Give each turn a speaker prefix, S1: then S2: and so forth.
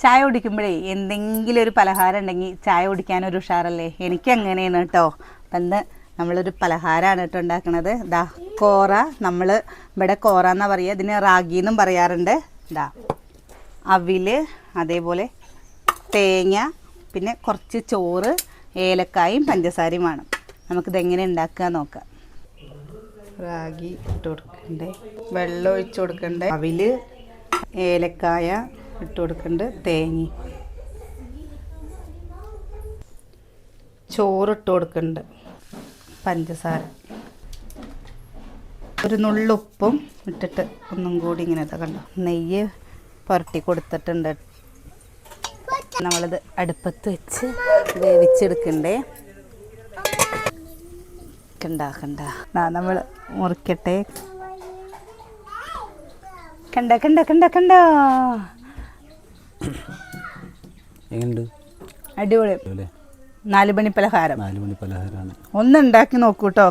S1: ചായ കുടിക്കുമ്പോഴേ എന്തെങ്കിലും ഒരു പലഹാരം ഉണ്ടെങ്കിൽ ചായ കുടിക്കാനൊരു ഉഷാറല്ലേ? എനിക്ക് അങ്ങനെയാണ് കേട്ടോ. അപ്പം ഇന്ന് നമ്മളൊരു പലഹാരമാണ് കേട്ടോ ഉണ്ടാക്കുന്നത്. ഇതാ കോറ, നമ്മൾ ഇവിടെ കോറ എന്നാണ് പറയുക, ഇതിന് റാഗി എന്നും പറയാറുണ്ട്. ഇതാ അവില്, അതേപോലെ തേങ്ങ, പിന്നെ കുറച്ച് ചോറ്, ഏലക്കായും പഞ്ചസാരയും വേണം. നമുക്കിതെങ്ങനെ ഉണ്ടാക്കുക നോക്കാം. റാഗി ഇട്ട് കൊടുക്കണ്ടേ, വെള്ളം ഒഴിച്ച് കൊടുക്കണ്ടേ, അവില്, ഏലക്കായ ഇട്ട് കൊടുക്കണ്ട്, തേങ്ങ, ചോറിട്ട് കൊടുക്കുന്നുണ്ട്, പഞ്ചസാര, ഒരു നുള്ളുപ്പും ഇട്ടിട്ട് ഒന്നും കൂടി ഇങ്ങനെ കണ്ടോ നെയ്യ് പുരട്ടി കൊടുത്തിട്ടുണ്ട്. നമ്മളിത് അടുപ്പത്ത് വെച്ച് വേവിച്ചെടുക്കണ്ടേ. കണ്ട നമ്മൾ മുറിക്കട്ടെ. കണ്ട അടിപൊളി 4 മണി പലഹാരം.
S2: 4 മണി പലഹാരമാണ്.
S1: ഒന്ന് ഉണ്ടാക്കി നോക്കൂട്ടോ.